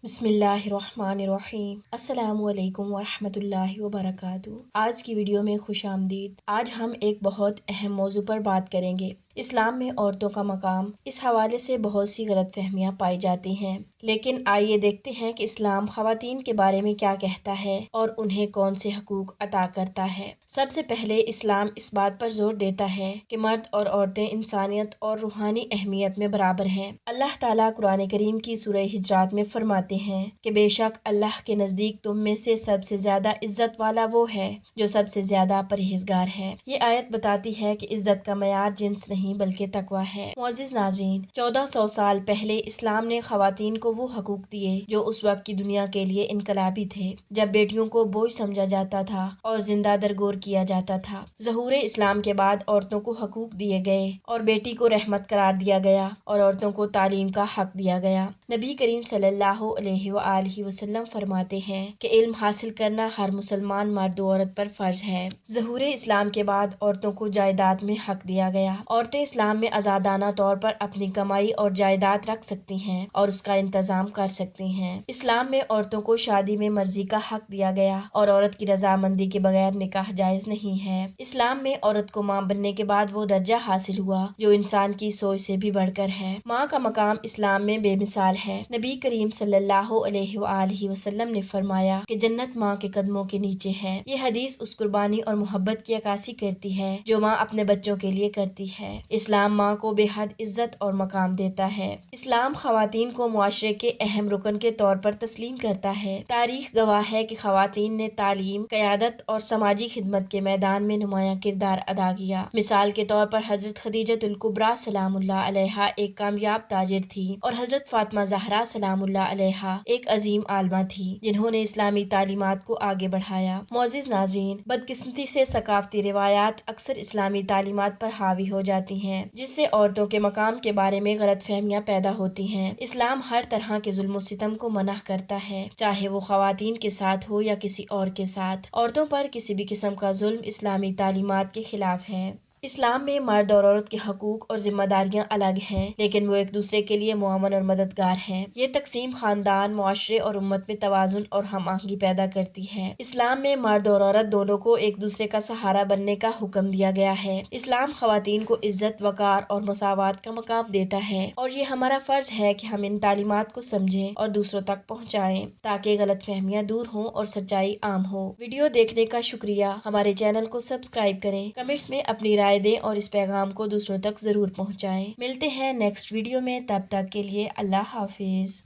بسم اللہ الرحمن الرحیم۔ السلام علیکم ورحمۃ اللہ وبرکاتہ۔ آج کی ویڈیو میں خوش آمدید۔ آج ہم ایک بہت اہم موضوع پر بات کریں گے، اسلام میں عورتوں کا مقام۔ اس حوالے سے بہت سی غلط فہمیاں پائی جاتی ہیں، لیکن آئیے دیکھتے ہیں کہ اسلام خواتین کے بارے میں کیا کہتا ہے اور انہیں کون سے حقوق عطا کرتا ہے۔ سب سے پہلے اسلام اس بات پر زور دیتا ہے کہ مرد اور عورتیں انسانیت اور روحانی اہمیت میں برابر ہیں۔ اللہ تعالیٰ قرآن کریم کی سورہ حجرات میں فرماتے ہیں کہ بے شک اللہ کے نزدیک تم میں سے سب سے زیادہ عزت والا وہ ہے جو سب سے زیادہ پرہیزگار ہے۔ یہ آیت بتاتی ہے کہ عزت کا معیار جنس نہیں بلکہ تقویٰ ہے۔ معزز ناظرین، 1400 سال پہلے اسلام نے خواتین کو وہ حقوق دیے جو اس وقت کی دنیا کے لیے انقلابی تھے، جب بیٹیوں کو بوجھ سمجھا جاتا تھا اور زندہ درگور کیا جاتا تھا۔ ظہور اسلام کے بعد عورتوں کو حقوق دیے گئے اور بیٹی کو رحمت قرار دیا گیا اور عورتوں کو تعلیم کا حق دیا گیا۔ نبی کریم صلی اللہ علیہ وآلہ وسلم فرماتے ہیں کہ علم حاصل کرنا ہر مسلمان مرد و عورت پر فرض ہے۔ ظہور اسلام کے بعد عورتوں کو جائیداد میں حق دیا گیا۔ عورتیں اسلام میں آزادانہ طور پر اپنی کمائی اور جائیداد رکھ سکتی ہیں اور اس کا انتظام کر سکتی ہیں۔ اسلام میں عورتوں کو شادی میں مرضی کا حق دیا گیا اور عورت کی رضامندی کے بغیر نکاح جائز نہیں ہے۔ اسلام میں عورت کو ماں بننے کے بعد وہ درجہ حاصل ہوا جو انسان کی سوچ سے بھی بڑھ کر ہے۔ ماں کا مقام اسلام میں بے مثال ہے۔ نبی کریم صلی اللہ علیہ وآلہ وسلم نے فرمایا کہ جنت ماں کے قدموں کے نیچے ہے۔ یہ حدیث اس قربانی اور محبت کی عکاسی کرتی ہے جو ماں اپنے بچوں کے لیے کرتی ہے۔ اسلام ماں کو بے حد عزت اور مقام دیتا ہے۔ اسلام خواتین کو معاشرے کے اہم رکن کے طور پر تسلیم کرتا ہے۔ تاریخ گواہ ہے کہ خواتین نے تعلیم، قیادت اور سماجی خدمت کے میدان میں نمایاں کردار ادا کیا۔ مثال کے طور پر حضرت خدیجہ الکبریٰ سلام اللہ علیہا ایک کامیاب تاجر تھی اور حضرت فاطمہ زہرا سلام اللہ علیہا ایک عظیم عالمہ تھی جنہوں نے اسلامی تعلیمات کو آگے بڑھایا۔ معزز ناظرین، بدقسمتی سے ثقافتی روایات اکثر اسلامی تعلیمات پر حاوی ہو جاتی ہیں، جس سے عورتوں کے مقام کے بارے میں غلط فہمیاں پیدا ہوتی ہیں۔ اسلام ہر طرح کے ظلم و ستم کو منع کرتا ہے، چاہے وہ خواتین کے ساتھ ہو یا کسی اور کے ساتھ۔ عورتوں پر کسی بھی قسم کا ظلم اسلامی تعلیمات کے خلاف ہے۔ اسلام میں مرد اور عورت کے حقوق اور ذمہ داریاں الگ ہیں، لیکن وہ ایک دوسرے کے لیے معاون اور مددگار ہیں۔ یہ تقسیم خاندان، معاشرے اور امت میں توازن اور ہم آہنگی پیدا کرتی ہے۔ اسلام میں مرد اور عورت دونوں کو ایک دوسرے کا سہارا بننے کا حکم دیا گیا ہے۔ اسلام خواتین کو عزت، وقار اور مساوات کا مقام دیتا ہے اور یہ ہمارا فرض ہے کہ ہم ان تعلیمات کو سمجھیں اور دوسروں تک پہنچائیں تاکہ غلط فہمیاں دور ہوں اور سچائی عام ہو۔ ویڈیو دیکھنے کا شکریہ۔ ہمارے چینل کو سبسکرائب کریں، کمنٹس میں اپنی رائے دیں اور اس پیغام کو دوسروں تک ضرور پہنچائیں۔ ملتے ہیں نیکسٹ ویڈیو میں، تب تک کے لیے اللہ حافظ۔